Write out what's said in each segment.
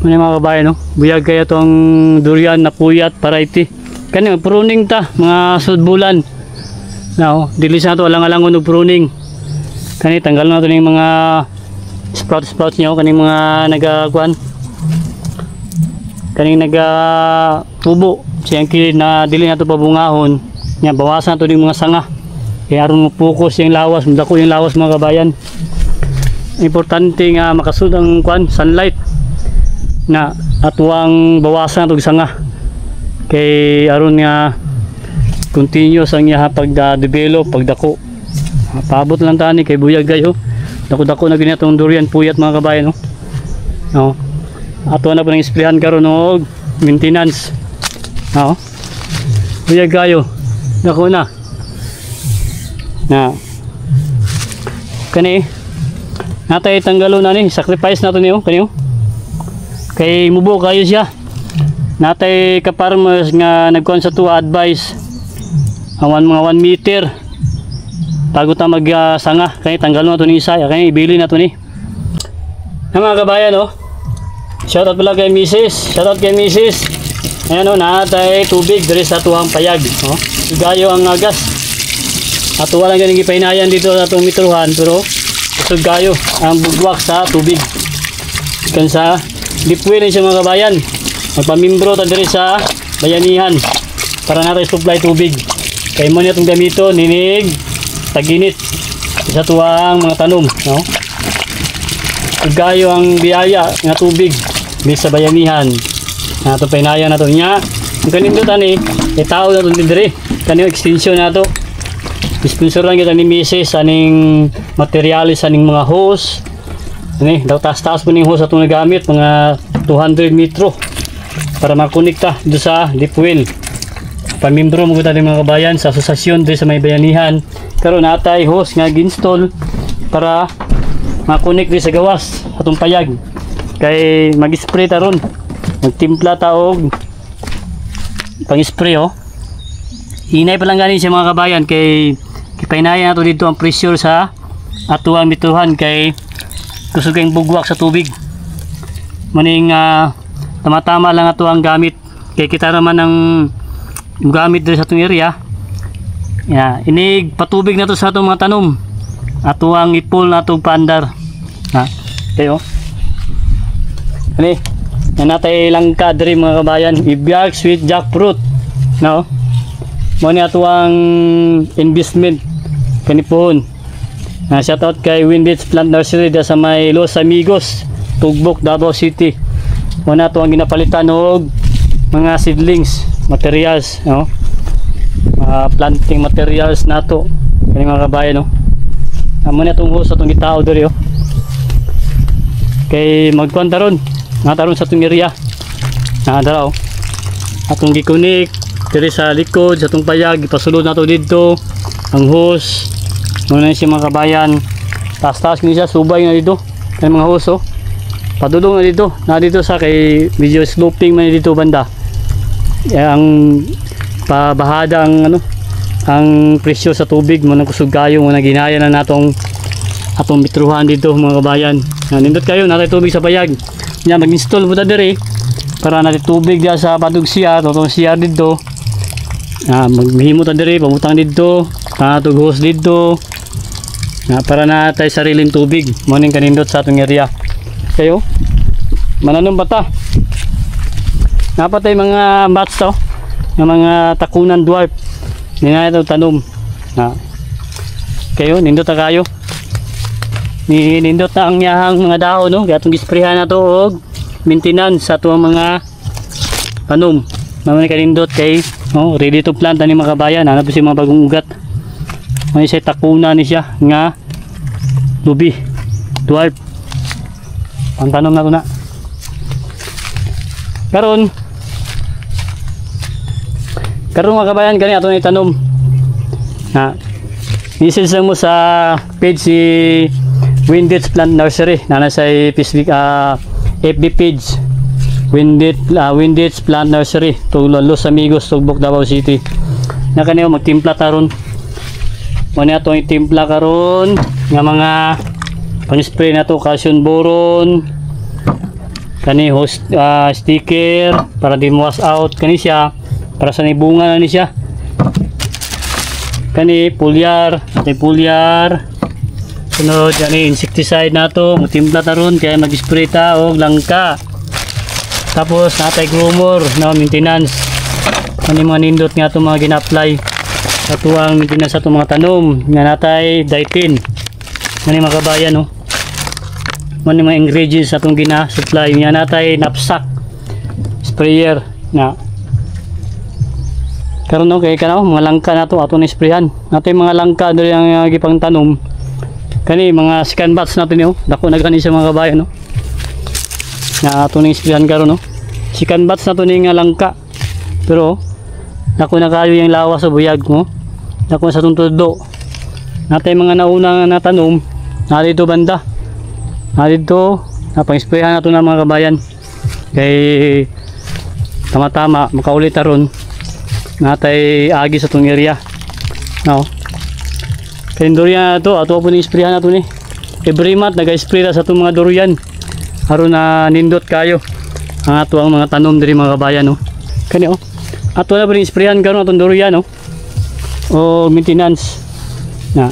Mga kabayan, no? Buyag kaya itong durian na puyat variety. Kani pruning ta mga sudbulan. Now, dilis na to alang-alangon og pruning. Kani tanggal na to ning mga sprouts niyo kaning mga nagakuan. Kaning tubo. Siyang kilid na dili na to pabungahon. Nya bawasan to ning mga sanga. Kaya aron mo focus yung lawas, mudako yung lawas mga kabayan. Importante nga makasud ang kuan sunlight na atuang bawasan og sanga. Kay aron nga continuous ang iya pagda-develop, pagdako. Paabot lang tani kay buyag gayo. Dako-dako na gini atong durian puyat mga kabayan, no. No. Ato na pa nang isprehan karon og maintenance. No. Buyag gayo. Dako na. Na. Kani natay tanggalo na ni, sacrifice nato niyo kaniyo. Kay mubo kayo siya. Natay ka-farmers nga nagkuan sa to advice ang mga 1 meter bago ta sanga kay tanggal na to ni isa kay ibili na to ni. Mga kabayan, no. Shout out pala kay Mrs. Shout out kay Mrs. Ayan, no, natay tubig diri sa tuwang payag, no. Gayo ang gas. Ato wala ganing gipahinayan dito sa atong mitruhan pero usog gayo ang bugwak sa tubig. Kansa dipwede siya mga kabayan. Magpamimbro ta diri sa bayanihan para natin supply tubig. Kay mo niya itong gamito, ninig, taginit sa tuwang mga tanom, no? Gayo ang biyaya nga tubig di sa bayanihan. Nato painayan nato niya. Ang kanindot ani, tao na to diri. Kanino extension nato. Sponsor lang kita ni Mrs. aning materialis aning mga hose. Ani, daw taas-taas po ning hose atong nagamit mga 200 metro para makonekta do sa deep well. Pamimbro mo kita mga kabayan sa asosasyon diri sa may bayanihan. Karon natay hose nga ginstall para makonek diri sa gawas atong payag. Kay mag-spray ta ron. Magtimpla ta og pang-spray, oh. Hinay pa lang gani siya mga kabayan kay painayan nato dito ang pressure sa atuang mitruhan kay kusog ang bugwak sa tubig. Maning tama-tama lang ato ang gamit kay kita naman ang gamit dito sa itong area. Inig patubig na to sa itong mga tanom. Ato ang ipol na itong paandar. Okay, oh. Ani, natay langka diri mga kabayan. Ibiyag sweet jackfruit. No? Mo ni ato ang investment kanipon. Shout out kay Windage Plant Nursery da sa may Los Amigos, Tugbok, Davao City. Mo na to ang ginapalitan og mga seedlings, materials, no? Planting materials nato kani mga kabayan, no. Amo na tong host atong gitao diri, oh. Kay magkuan taron, nataron sa atong area. Nadara, oh. Atong gikunik diri sa likod sa atong payag, ipasulod nato didto ang host. Muna siya mga kabayan. Taas-taas ni siya, subay na dito. Kani mga host, oh. Padulong na dito. Na dito sa kay medyo sloping man dito banda. Ang pabahada ang ang presyo sa tubig mo nang kusog kayo mo na ginaya na natong atong mitruhan dito mga kabayan. Nindot kayo natay tubig sa payag. Nya mag-install mo ta diri para natay tubig dia sa padug siya, totong siya dito. Maghimo ta diri pamutang dito, natog hose dito. Para natay sariling tubig mo ning kanindot sa atong area. Kayo mananom bata. Napatay mga bats to, ng mga takunan dwarf. Nina ito tanom. Kayo nindot ta kayo. Nindot na ang yahang mga dahon, no? Kaya itong isprehan na ito og maintenance sa itong mga tanom. Mamani kanindot kay ready to plant ani mga kabayan. Hanap siya mga bagong ugat. May siya takuna ni siya nga lubi dwarf. Ang tanom na ito na. Karon mga kabayan gani ato ni tanom. Message lang mo sa page si Windage Plant Nursery na nasa Facebook FB page Windage Plant Nursery Los Amigos, Tugbok, Davao City. Na kaniyo magtimpla taron. Muna ato itimpla karon nga mga pang-spray na to calcium boron, kani host sticker para di mo wash out kani siya para sa bunga na ni siya. Kani pulyar, atay pulyar. Sunod kani insecticide nato, mutimpla ta ron kaya mag-spray ta og langka. Tapos natay groomer na maintenance. Kani mga nindot nga ato mga gina-apply sa tuwang maintenance sa itong mga tanom. Nga natay dipin. Kani mga kabayan no. Mani mga ingredients sa itong gina-supply. Nga natay knapsack sprayer na karon no kay kanaw mga langka nato ato ni sprayan. Natay mga langka diri ang gipang tanom. Kani mga second batch nato niyo. Dako na gani sa mga kabayan no. Na ato ni sprayan karon no. Second batch nato ni nga langka. Pero dako na kayo yung lawas sa buyag mo. Dako sa tuntudo. Natay mga nauna na tanom na dito banda. Na dito napang-sprayan nato na mga kabayan. Kay tama-tama makaulit ron. Natay agi sa tong area. No. Kay durian to ato po ni sprayan nato ni. Every month naga-spray sa tong mga durian. Aron na nindot kayo ang ato ang mga tanom diri mga kabayan no. Kani oh. Ato na po ni sprayan karon atong durian no. O maintenance. Na.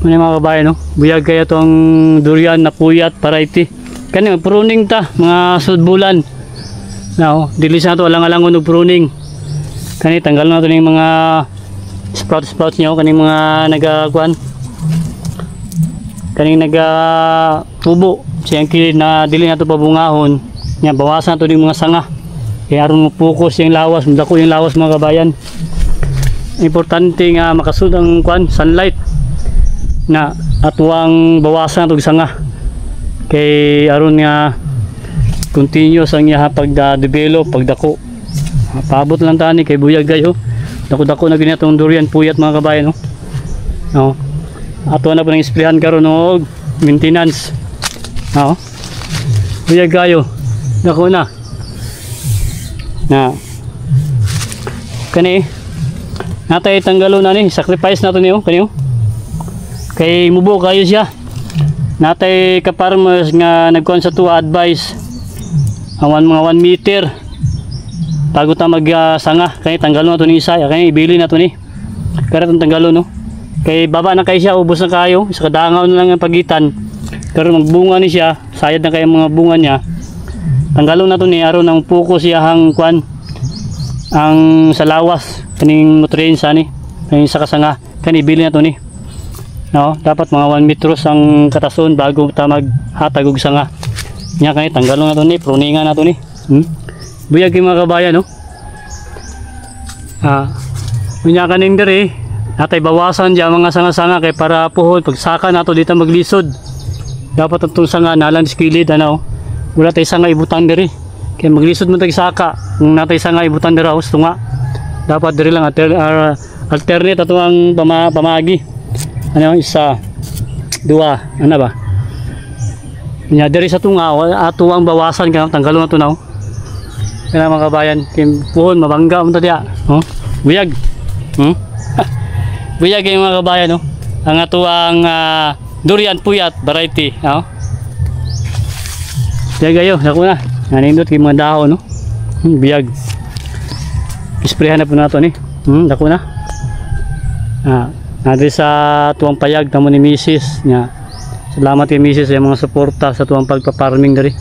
Muna mga kabayan no. Buyag kaya tong durian na puyat variety. Kani pruning ta mga sudbulan. No, dili sa ato alang-alangon og pruning. Kani tanggal na ito yung mga sprouts nyo, kaning mga nagakuan, kaning nagatubo siyang kilid na dili na ito pabungahon nga bawasan ito yung mga sanga kaya aron mo focus yung lawas, madako yung lawas mga kabayan. Importante nga makasud ang kuan sunlight na atuang bawasan ito sanga kay aron nga continuous ang iya pagda-develop, pagdako. Paabot lang tani kay buyag gayo. Dako-dako na ginatong durian puyat mga kabayan no. No. Ato na pa nang isprayan karon og maintenance. No. Buyag gayo. Dako na. Na. Kani natay tanggalo na ni sacrifice nato niyo kaniyo. Kay mubo kayo siya. Natay ka farmers nga nagkuan sa tuwa advice ang mga 1 meter bago ta mag sanga kay tanggalo na to ni isa kay ibili na to ni karon tong tanggalo no kay baba na kay siya ubos na kayo sa kadangaw na lang ang pagitan karon magbunga ni siya sayad na kay mga bunga niya tanggalo na to ni aron ang focus siya hang kwan ang sa lawas kaning nutrients ani kay sa kasanga kani ibili na to ni no dapat mga 1 metros ang katason bago ta maghatag og sanga nya kay tanggalo na to ni pruningan na to ni buyag yung mga kabayan no. Unya kaning diri natay bawasan diya mga sanga-sanga kay para puhol pagsaka nato dito maglisod dapat atong sanga nalan skilid ano wala tay sanga ibutan diri kay maglisod man tag saka kung natay sanga ibutan diri us tunga dapat diri lang alternate ato ang pamagi ano isa dua ano ba nya diri sa tunga ato ang bawasan kay tanggalon nato now. Kaya mga kabayan, puhon, mabangga mo ito diya. Oh, buyag. Buyag yung mga kabayan, no? Ang atuang durian puyat variety. Oh. Buyag kayo, naku na. Nanindot yung mga dahon, no? Buyag. Isprehan na po nato ni. Naku na. Nandito sa tuwang payag, tamo ni Mrs. Salamat kay Mrs. sa mga suporta sa tuwang pagpaparming dari.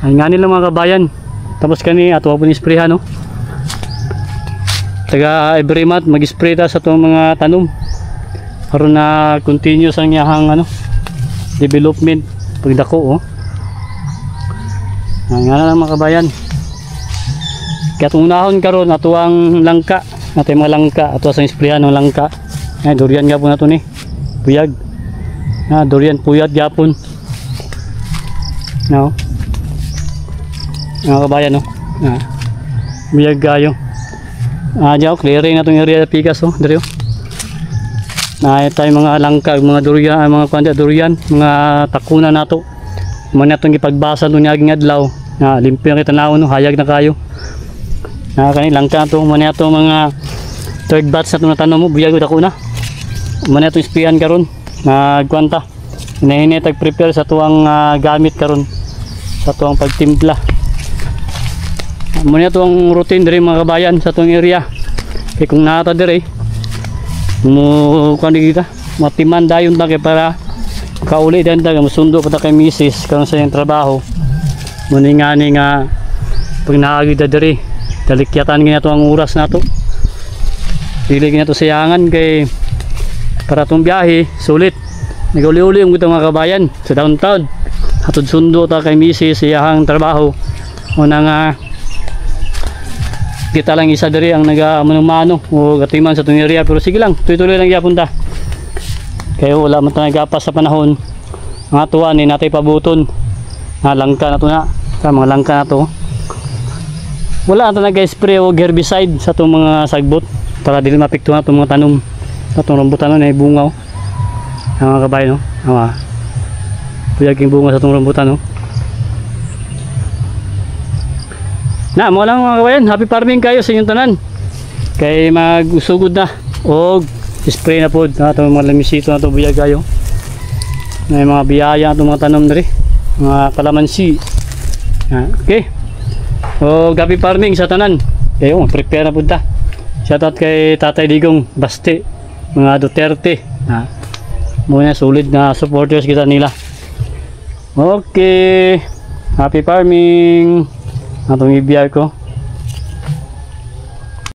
Ang nga nila mga kabayan. Tapos kani ato po ni sprayhan no. Taga every month mag-spray ta sa tong mga tanom. Aron na continuous ang yahang ano development pagdako oh. Nga na lang mga kabayan. Kaya tunahon karon ato ang langka, natay mga langka ato sa sprayhan ng langka. Ay durian gyapon nato ni. Puyag. Durian puyat gyapon. No. Mga kabayan no. Buyag kayo. Diyaw clearing na itong area pikas oh. Dari oh. Tayo mga langka, mga durian, mga kwanda durian, mga takuna nato. Mga natong ipagbasa no niaging adlaw. Limpyo kita naon no, hayag na kayo. Kani langka to, mga nato mga third batch na tanom mo, buyag ako na. Mga natong sprayan karon. Nagkwanta. Hinahinay tag prepare sa tuwang gamit karon sa tuwang pagtimpla. Muna tuwang routine diri mga kabayan sa tuwang area. Kaya kung nata diri mo kuan kita matiman dayon ta kay para kauli dan ta musundo pa ta kay misis karon sa iyang trabaho. Muna nga pag naagi ta diri dalikyatan gina to ang oras nato. Dili gina to sayangan kay para tong biyahe sulit. Nagauli-uli yung mga kabayan sa downtown. Hatod sundo ta kay misis iyang trabaho. Una nga kita lang isa diri ang naga-mano o gatiman sa tong area, pero sige lang tuloy-tuloy lang gyapon ta kaya wala man ta nagapas sa panahon. Ang atuwa ni natay pabuton nga langka na to na sa mga langka na to, wala ta nag-spray o herbicide sa tong mga sagbot para dili mapektuhan tong mga tanom sa tong rambutan na bungaw. Ang mga kabay no puyag bunga sa tong rambutan no. Na mo lang mga kabayan, happy farming kayo sa inyong tanan. Kay magsugod na og spray na pod na itong mga lamisito na ito buyag kayo. May mga biyaya na itong mga tanom diri, mga kalamansi. Okay. Og happy farming sa tanan. Kayo prepare na pod ta. Shoutout kay Tatay Digong Baste, mga Duterte. Muna solid na supporters kita nila. Okay. Happy farming. Atong ibiyay ko